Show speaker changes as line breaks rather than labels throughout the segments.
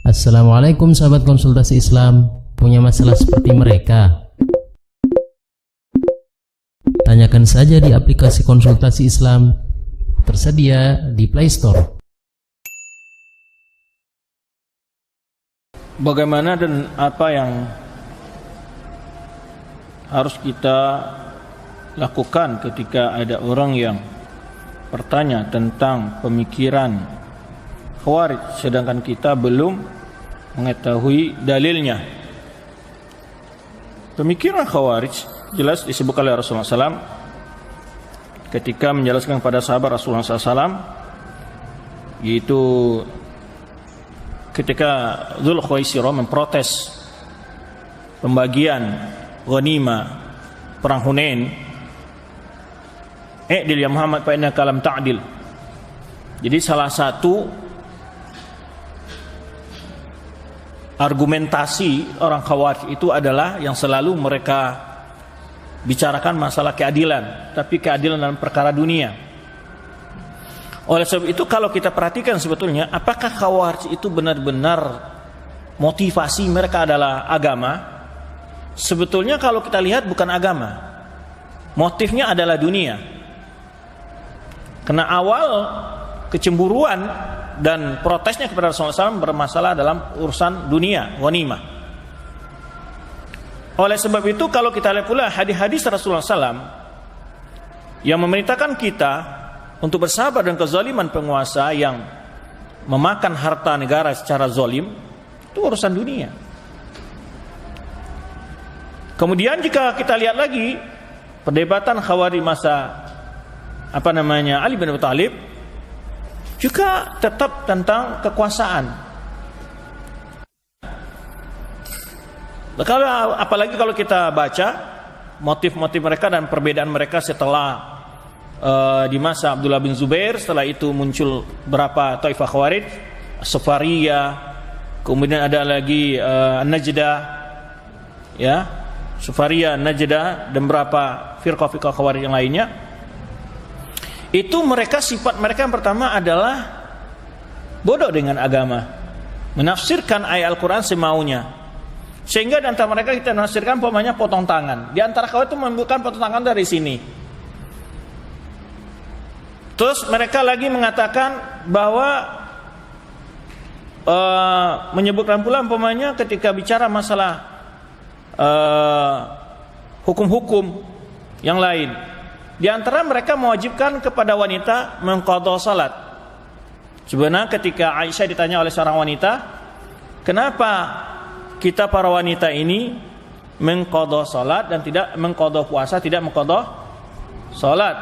Assalamualaikum sahabat konsultasi Islam. Punya masalah seperti mereka? Tanyakan saja di aplikasi konsultasi Islam, tersedia di Play Store.
Bagaimana dan apa yang harus kita lakukan ketika ada orang yang bertanya tentang pemikiran Khawarij sedangkan kita belum mengetahui dalilnya? Pemikiran Khawarij jelas disebutkan oleh Rasulullah SAW ketika menjelaskan kepada sahabat Rasulullah SAW, yaitu ketika Dzul Khuwaisirah memprotes pembagian ghanimah perang Hunain, "I'dil ya Muhammad fa innaka lam ta'dil." Jadi salah satu argumentasi orang Khawarij itu adalah yang selalu mereka bicarakan masalah keadilan, tapi keadilan dalam perkara dunia. Oleh sebab itu kalau kita perhatikan sebetulnya apakah Khawarij itu benar-benar motivasi mereka adalah agama? Sebetulnya kalau kita lihat bukan agama, motifnya adalah dunia. Karena awal kecemburuan dan protesnya kepada Rasulullah SAW bermasalah dalam urusan dunia, ghanimah. Oleh sebab itu kalau kita lihat pula hadis-hadis Rasulullah SAW yang memerintahkan kita untuk bersabar dengan kezaliman penguasa yang memakan harta negara secara zalim, itu urusan dunia. Kemudian jika kita lihat lagi perdebatan Khawarij masa Ali bin Abi Thalib, juga tetap tentang kekuasaan. Apalagi kalau kita baca motif-motif mereka dan perbedaan mereka setelah di masa Abdullah bin Zubair, setelah itu muncul berapa taifah Khawarij, Safariyah, kemudian ada lagi Najdah, ya, Safariyah, Najdah, dan berapa firqah-firqah Khawarij yang lainnya. Itu mereka, sifat mereka yang pertama adalah bodoh dengan agama, menafsirkan ayat Al-Quran semaunya, sehingga di antara mereka kita menafsirkan umpamanya potong tangan. Di antara kawan itu membutuhkan potong tangan dari sini. Terus mereka lagi mengatakan bahwa menyebutkan pula umpamanya ketika bicara masalah hukum-hukum yang lain. Di antara mereka mewajibkan kepada wanita mengqadha salat. Sebenarnya ketika Aisyah ditanya oleh seorang wanita, kenapa kita para wanita ini mengqadha salat dan tidak mengqadha puasa, tidak mengqadha salat?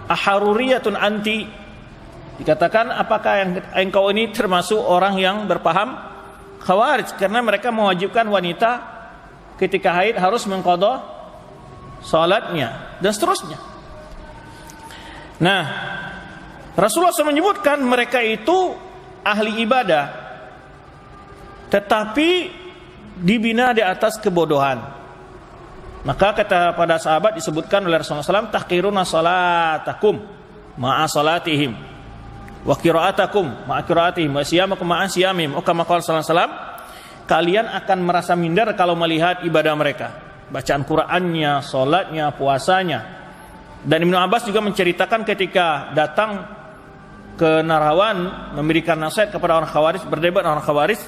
Aharuriyatun anti. Dikatakan, apakah yang engkau ini termasuk orang yang berpaham Khawarij? Karena mereka mewajibkan wanita ketika haid harus mengqadha salatnya dan seterusnya. Nah, Rasulullah SAW menyebutkan mereka itu ahli ibadah, tetapi dibina di atas kebodohan. Maka kata pada sahabat disebutkan oleh Rasulullah SAW, tahqiruna salatakum ma'a salatihim, wa qira'atakum ma'a qira'atihim, wa siyamakum ma'a siyamihim. Kama qala sallallahu alaihi wasallam, kalian akan merasa minder kalau melihat ibadah mereka, bacaan Qur'annya, salatnya, puasanya. Dan Ibnu Abbas juga menceritakan ketika datang ke Nahrawan memberikan nasihat kepada orang Khawarij, berdebat orang Khawarij,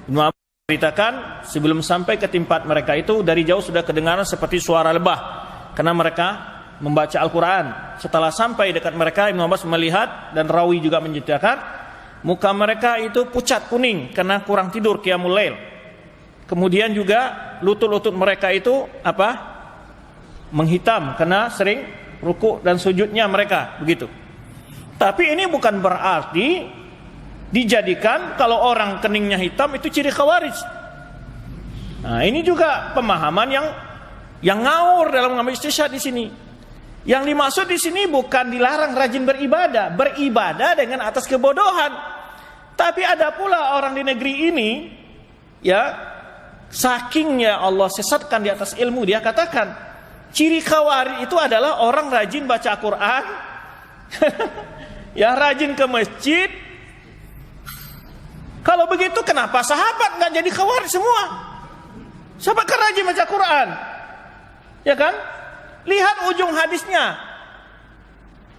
Ibnu Abbas menceritakan sebelum sampai ke tempat mereka itu dari jauh sudah kedengaran seperti suara lebah karena mereka membaca Al-Quran. Setelah sampai dekat mereka, Ibnu Abbas melihat, dan rawi juga menceritakan, muka mereka itu pucat kuning karena kurang tidur qiyamul lail. Kemudian juga lutut-lutut mereka itu menghitam karena sering ruku dan sujudnya mereka, begitu. Tapi ini bukan berarti dijadikan kalau orang keningnya hitam itu ciri Khawarij. Nah, ini juga pemahaman yang ngawur dalam mengambil istishhad di sini. Yang dimaksud di sini bukan dilarang rajin beribadah dengan atas kebodohan. Tapi ada pula orang di negeri ini, ya, sakingnya Allah sesatkan di atas ilmu, dia katakan ciri Khawarij itu adalah orang rajin baca Quran, yang rajin ke masjid, Kalau begitu kenapa sahabat nggak jadi khawarij semua? Sahabat kan rajin baca Quran, ya kan? Lihat ujung hadisnya.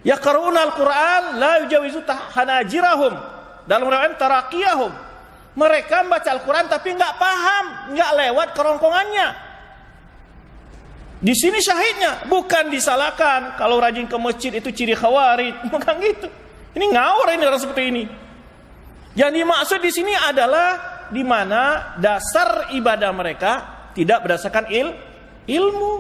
Yaqra'una al-Quran la yujawizu hanajirahum, dalam riwayat taraqiyahum. Mereka membaca Al-Quran tapi nggak paham, nggak lewat kerongkongannya. Di sini syahidnya, bukan disalahkan kalau rajin ke masjid itu ciri khawarij, bukan gitu. Ini ngawur ini orang seperti ini. Yang dimaksud di sini adalah di mana dasar ibadah mereka tidak berdasarkan ilmu.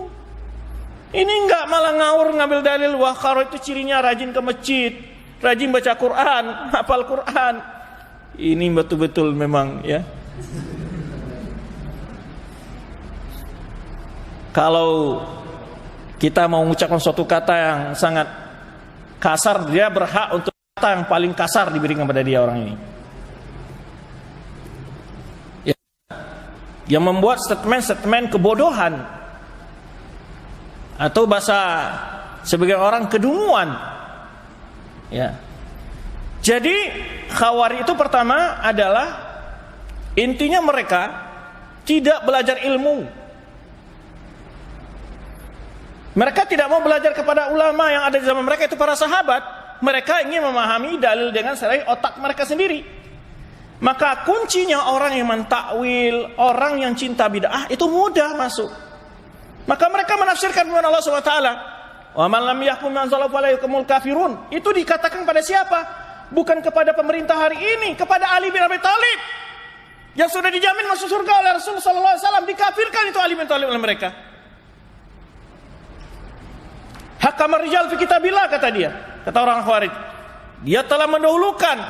Ini enggak malah ngawur ngambil dalil wah khawarij itu cirinya rajin ke masjid, rajin baca Quran, hafal Quran. Ini betul-betul memang ya. Kalau kita mau mengucapkan suatu kata yang sangat kasar, dia berhak untuk kata yang paling kasar diberikan kepada dia orang ini. Ya. Yang membuat statement-statement kebodohan atau bahasa sebagai orang kedunguan. Ya. Jadi khawarij itu pertama adalah intinya mereka tidak belajar ilmu. Mereka tidak mau belajar kepada ulama yang ada di zaman mereka, itu para sahabat. Mereka ingin memahami dalil dengan selain otak mereka sendiri. Maka kuncinya orang yang mentakwil, orang yang cinta bid'ah itu mudah masuk. Maka mereka menafsirkan firman Allah SWT, wa man lam yahkum bima anzalallahu fala yahkumul kafirun. Itu dikatakan pada siapa? Bukan kepada pemerintah hari ini, kepada Ali bin Abi Thalib yang sudah dijamin masuk surga oleh Rasulullah SAW. Dikafirkan itu Ali bin Thalib oleh mereka. Hakamar rijal fi kitabillah, kata dia, kata orang Khawarij. Dia telah mendahulukan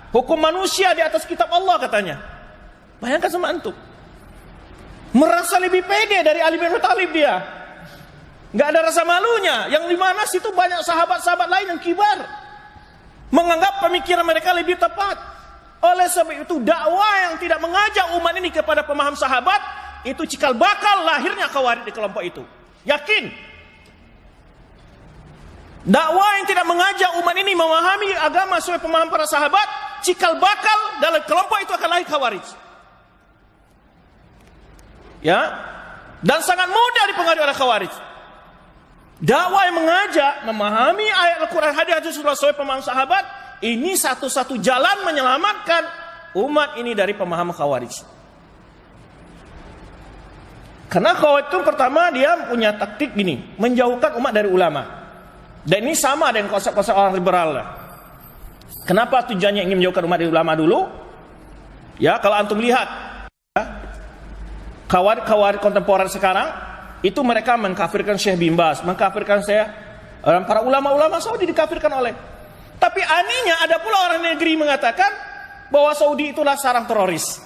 hukum manusia di atas kitab Allah, katanya. Bayangkan sama antum. Merasa lebih pede dari Ali bin Abi Thalib dia. Enggak ada rasa malunya. Yang di mana situ banyak sahabat-sahabat lain yang kibar, menganggap pemikiran mereka lebih tepat. Oleh sebab itu dakwah yang tidak mengajak umat ini kepada pemaham sahabat, itu cikal bakal lahirnya Khawarij di kelompok itu. Yakin. Dakwah yang tidak mengajak umat ini memahami agama sesuai pemahaman para sahabat, cikal bakal dalam kelompok itu akan lahir Khawarij. Ya, dan sangat mudah dipengaruhi oleh Khawarij. Dakwah yang mengajak memahami ayat Al-Quran, hadis sesuai pemahaman sahabat, ini satu-satu jalan menyelamatkan umat ini dari pemahaman Khawarij. Karena Khawarij itu pertama dia punya taktik gini, menjauhkan umat dari ulama. Dan ini sama dengan konsep-konsep orang liberal lah. Kenapa tujuannya ingin menjauhkan umat dari ulama dulu? Ya, kalau antum lihat ya, Khawarij kontemporer sekarang itu mereka mengkafirkan Syekh bin Baz, mengkafirkan para ulama-ulama Saudi dikafirkan oleh. Tapi anehnya ada pula orang negeri mengatakan bahwa Saudi itulah sarang teroris.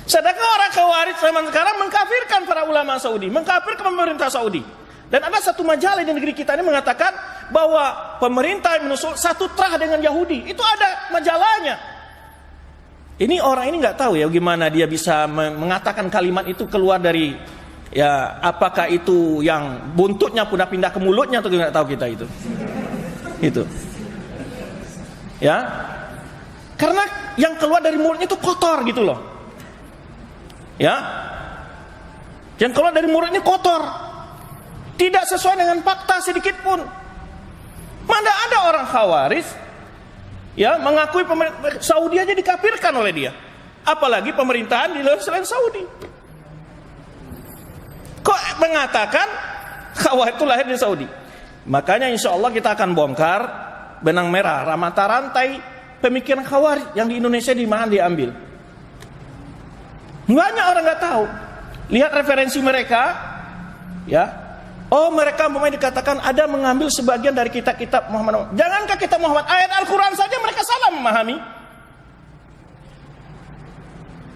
Sedangkan orang Khawarij zaman sekarang mengkafirkan para ulama Saudi, mengkafirkan pemerintah Saudi. Dan ada satu majalah di negeri kita ini mengatakan bahwa pemerintah menusuk satu terah dengan Yahudi. Itu ada majalahnya. Ini orang ini nggak tahu ya gimana dia bisa mengatakan kalimat itu keluar dari, ya apakah itu yang buntutnya pun pindah ke mulutnya atau nggak tahu kita itu. Itu. Ya. Karena yang keluar dari mulutnya itu kotor gitu loh. Ya. Yang keluar dari mulutnya kotor. Tidak sesuai dengan fakta sedikit pun. Mana ada orang Khawarij ya mengakui pemerintah Saudi aja dikafirkan oleh dia. Apalagi pemerintahan di luar selain Saudi. Kok mengatakan Khawarij itu lahir di Saudi? Makanya insya Allah kita akan bongkar benang merah, mata rantai pemikiran Khawarij yang di Indonesia di mana diambil. Banyak orang nggak tahu. Lihat referensi mereka, ya. Oh, mereka memang dikatakan ada mengambil sebagian dari kitab-kitab Muhammad. Jangankah kitab Muhammad, ayat Al-Quran saja mereka salah memahami.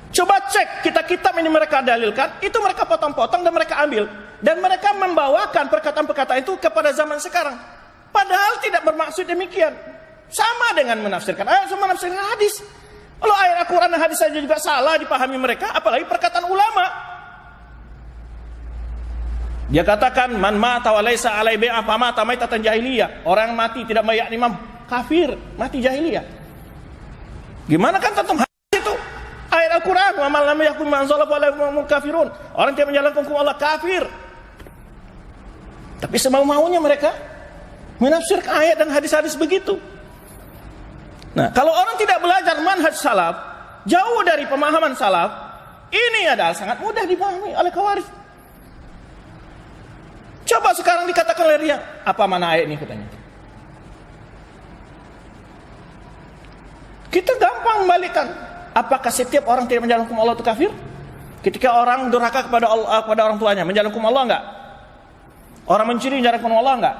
Coba cek kitab-kitab ini mereka dalilkan, itu mereka potong-potong dan mereka ambil. Dan mereka membawakan perkataan-perkataan itu kepada zaman sekarang. Padahal tidak bermaksud demikian. Sama dengan menafsirkan ayat sama menafsirkan hadis. Kalau ayat Al-Quran dan hadis saja juga salah dipahami mereka, apalagi perkataan ulama. Dia katakan man mata wa laisa alai bai'a fa mata maitatan jahiliyah. Orang mati tidak bayar imam kafir, mati jahiliyah. Gimana kan tentang hadis itu? Ayat Al-Quran, wa man lam yahkum bima anzalallahu fa ulaika humul kafirun. Orang yang menjalankan hukum Allah kafir. Tapi semau-maunya mereka menafsirkan ayat dan hadis-hadis begitu. Nah, kalau orang tidak belajar manhaj salaf, jauh dari pemahaman salaf, ini adalah sangat mudah dipahami oleh Khawarij. Coba sekarang dikatakan oleh dia, apa mana ayat ini katanya? Kita gampang membalikkan. Apakah setiap orang tidak menjalankan hukum Allah itu kafir? Ketika orang durhaka kepada Allah, kepada orang tuanya, menjalankan hukum Allah enggak? Orang mencuri menjalankan hukum Allah enggak?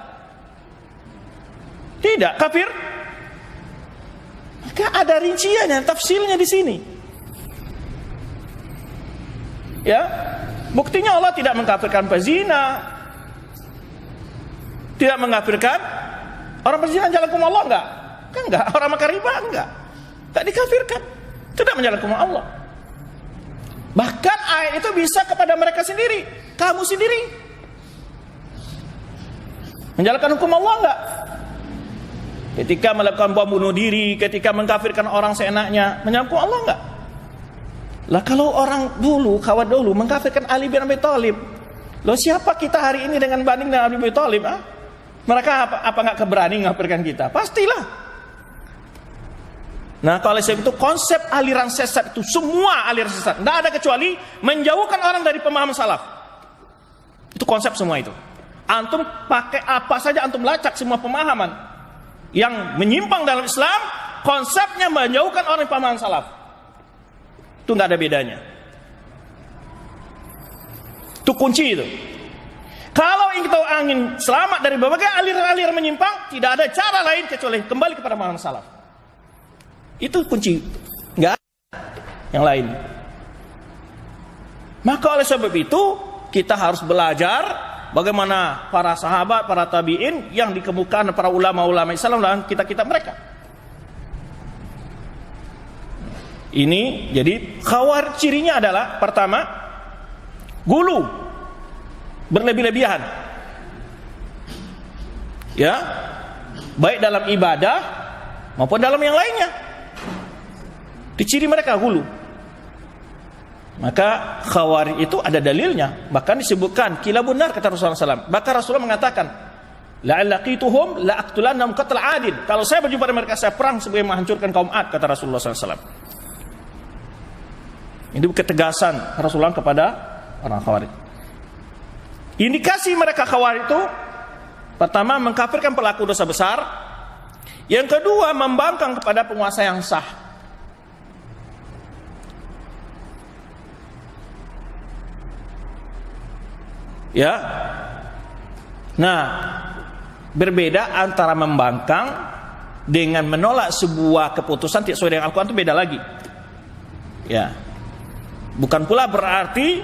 Tidak, kafir. Maka ada rinciannya, tafsilnya di sini. Ya, buktinya Allah tidak mengkafirkan pezina, tidak mengkafirkan orang pezina jalan hukum Allah enggak? Kan enggak, orang makan riba enggak. Tak dikafirkan, tidak menjalankan hukum Allah. Bahkan ayat itu bisa kepada mereka sendiri, kamu sendiri. Menjalankan hukum Allah enggak? Ketika melakukan bom bunuh diri, ketika mengkafirkan orang seenaknya, menjalankan hukum Allah enggak? Lah kalau orang dulu, kawan dulu mengkafirkan Ali bin Abi Thalib, loh siapa kita hari ini dengan banding dengan Ali bin Abi Thalib? Mereka apa enggak keberani mengkafirkan kita? Pastilah. Nah, kalau sebab itu konsep aliran sesat itu semua aliran sesat, tidak ada kecuali menjauhkan orang dari pemahaman salaf. Itu konsep semua itu. Antum pakai apa saja antum lacak semua pemahaman yang menyimpang dalam Islam, konsepnya menjauhkan orang dari pemahaman salaf. Itu nggak ada bedanya. Itu kunci itu. Kalau kita ingin selamat dari berbagai aliran-aliran menyimpang, tidak ada cara lain kecuali kembali kepada pemahaman salaf. Itu kunci, nggak ada yang lain. Maka oleh sebab itu kita harus belajar bagaimana para sahabat, para tabi'in yang dikemukakan para ulama-ulama Islam dalam kitab-kitab mereka. Ini jadi Khawarij cirinya adalah pertama gulu, berlebih-lebihan. Ya, baik dalam ibadah maupun dalam yang lainnya. Diciri mereka gulu. Maka Khawarij itu ada dalilnya. Bahkan disebutkan kilabun nar kata Rasulullah SAW. Bahkan Rasulullah mengatakan, la'allaqituhum la'aqtulannahum qatl 'adil. Kalau saya berjumpa dengan mereka, saya perang sebagai menghancurkan kaum Ad, kata Rasulullah SAW. Ini ketegasan Rasulullah kepada orang Khawarij. Indikasi mereka Khawarij itu pertama mengkafirkan pelaku dosa besar. Yang kedua membangkang kepada penguasa yang sah. Ya. Nah, berbeda antara membangkang dengan menolak sebuah keputusan tidak sesuai dengan Al-Quran itu beda lagi. Ya. Bukan pula berarti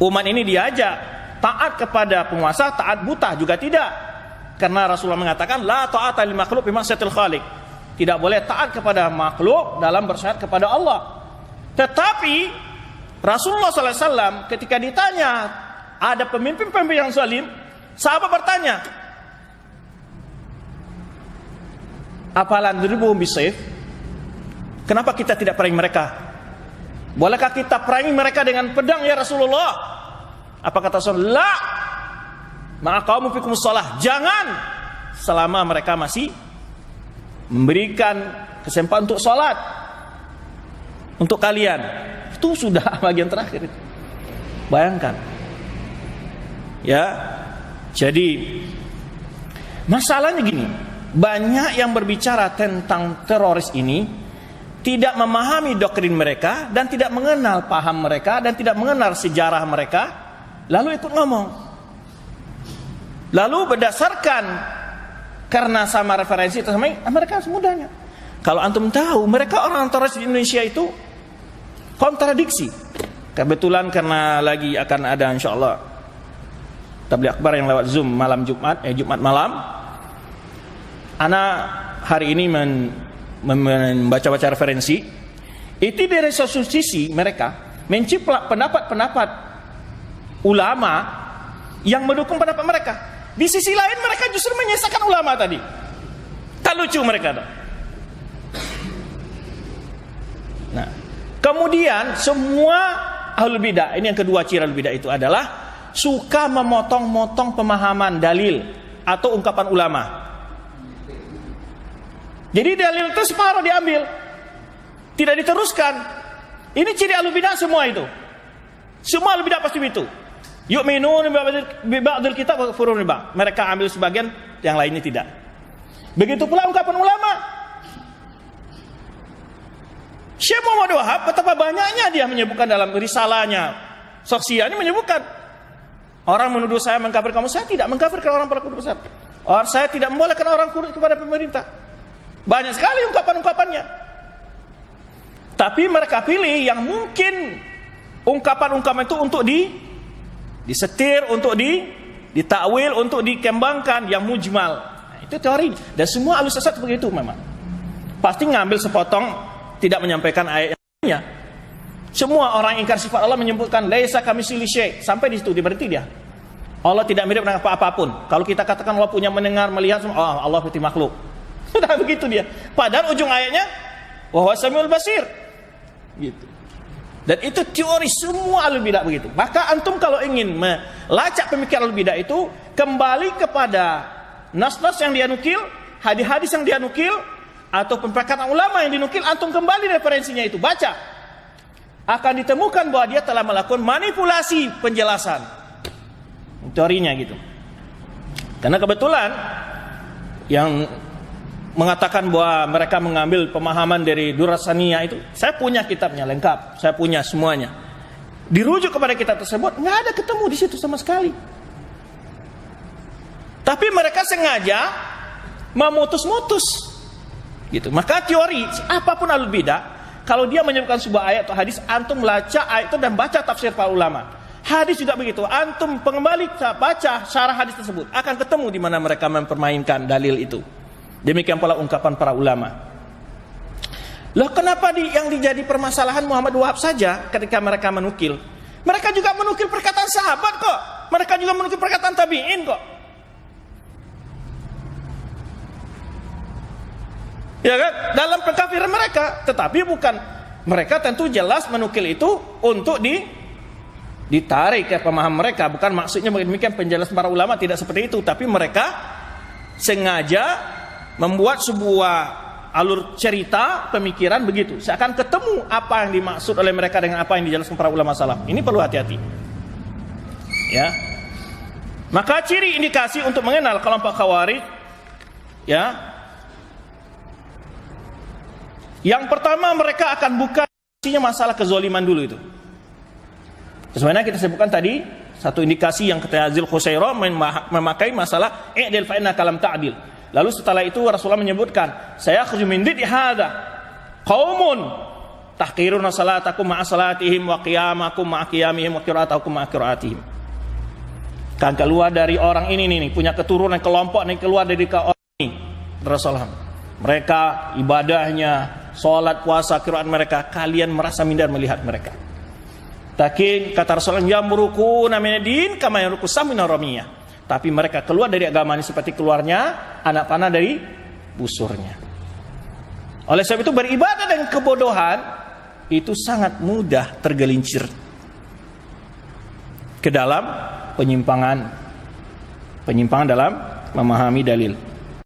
umat ini diajak taat kepada penguasa, taat buta juga tidak. Karena Rasulullah mengatakan la ta'ata lil makhluq bi ma'siyatil khaliq. Tidak boleh taat kepada makhluk dalam bersyariat kepada Allah. Tetapi Rasulullah SAW ketika ditanya ada pemimpin-pemimpin yang zalim, sahabat bertanya, apalan diribuhum bisayf? Kenapa kita tidak perangi mereka? Bolehkah kita perangi mereka dengan pedang ya Rasulullah? Apa kata Rasulullah? La ma'aqamu fikumus shalah. Jangan selama mereka masih memberikan kesempatan untuk sholat untuk kalian. Itu sudah bagian terakhir. Bayangkan. Ya, jadi masalahnya gini, banyak yang berbicara tentang teroris ini tidak memahami doktrin mereka dan tidak mengenal paham mereka dan tidak mengenal sejarah mereka, lalu ikut ngomong. Lalu berdasarkan karena sama referensi itu sama mereka semudahnya. Kalau antum tahu mereka orang teroris di Indonesia itu kontradiksi. Kebetulan karena lagi akan ada insyaallah tabligh akbar yang lewat Zoom malam Jumat malam. Ana hari ini membaca-baca referensi. Itu dari satu sisi mereka menciplak pendapat-pendapat ulama yang mendukung pendapat mereka. Di sisi lain mereka justru menyesalkan ulama tadi. Tak lucu mereka. Kemudian semua ahlul bidah, ini yang kedua ciri ahlul bidah itu adalah suka memotong-motong pemahaman dalil atau ungkapan ulama. Jadi dalil itu separuh diambil, tidak diteruskan. Ini ciri ahlul bidah semua itu. Semua ahlul bidah pasti itu. Yu'minun bi ba'dil kitab wa yakfurun bi ba'd. Mereka ambil sebagian, yang lainnya tidak. Begitu pula ungkapan ulama. Syekh Muhammad Wahab betapa banyaknya dia menyebutkan dalam risalahnya Shakhsiyah ini, menyebutkan orang menuduh saya mengkafir kamu, saya tidak mengkafirkan orang pelaku dosa besar. Or saya tidak membolehkan orang kurut kepada pemerintah. Banyak sekali ungkapan-ungkapannya. Tapi mereka pilih yang mungkin ungkapan-ungkapan itu untuk disetir, untuk ditakwil, untuk dikembangkan yang mujmal. Nah, itu teori. Dan semua alus sesat begitu memang. Pasti ngambil sepotong, tidak menyampaikan ayatnya. Semua orang ingkar sifat Allah menyebutkan laisa kamitslihi syai', sampai di situ dia berhenti dia. Allah tidak mirip dengan apa-apapun. Kalau kita katakan Allah punya mendengar, melihat, Allah seperti makhluk. Sudah begitu dia. Padahal ujung ayatnya wa huwas samiul basir. Gitu. Dan itu teori semua ahlul bidah begitu. Maka antum kalau ingin melacak pemikiran ahlul bidah itu, kembali kepada nas-nas yang dia nukil, hadis-hadis yang dia nukil, atau perkataan ulama yang dinukil, antum kembali referensinya itu, baca. Akan ditemukan bahwa dia telah melakukan manipulasi penjelasan teorinya gitu. Karena kebetulan yang mengatakan bahwa mereka mengambil pemahaman dari Durrassaniyah itu, saya punya kitabnya lengkap, saya punya semuanya. Dirujuk kepada kitab tersebut, nggak ada ketemu di situ sama sekali. Tapi mereka sengaja memutus-mutus. Gitu. Maka teori apapun ahlul bidah, kalau dia menyebutkan sebuah ayat atau hadis, antum baca ayat itu dan baca tafsir para ulama. Hadis juga begitu, antum kembali baca syarah hadis tersebut, akan ketemu di mana mereka mempermainkan dalil itu. Demikian pula ungkapan para ulama. Loh, kenapa yang dijadi permasalahan Muhammad Wahab saja ketika mereka menukil? Mereka juga menukil perkataan sahabat kok. Mereka juga menukil perkataan tabi'in kok. Ya kan? Dalam pengkafiran mereka, tetapi bukan, mereka tentu jelas menukil itu untuk ditarik ke pemahaman mereka, bukan maksudnya demikian. Penjelasan para ulama tidak seperti itu, tapi mereka sengaja membuat sebuah alur cerita pemikiran begitu, seakan ketemu apa yang dimaksud oleh mereka dengan apa yang dijelaskan para ulama salaf. Ini perlu hati-hati. Ya. Maka ciri indikasi untuk mengenal kelompok Khawarij, ya, yang pertama mereka akan buka masalah kezaliman dulu itu. Sebenarnya kita sebutkan tadi satu indikasi yang kata Azil Khusairah memakai masalah i'dil fa inna kalam ta'dil. Lalu setelah itu Rasulullah menyebutkan, saya khruju min did hadza qaumun tahqiruna salatakum ma'a salatihim wa qiyamakum ma'a qiyamihim wa qira'atakum ma'a qira'atihim. Kan keluar dari orang ini nih, punya keturunan kelompok nih, keluar dari orang ini. Rasulullah, mereka ibadahnya, salat, puasa, qiraat mereka, kalian merasa minder melihat mereka. Takin kata Rasulullah, yamrukuna minad-din kama yamruku samina ramiyah. Tapi mereka keluar dari agama ini seperti keluarnya anak panah dari busurnya. Oleh sebab itu beribadah dengan kebodohan itu sangat mudah tergelincir ke dalam penyimpangan dalam memahami dalil.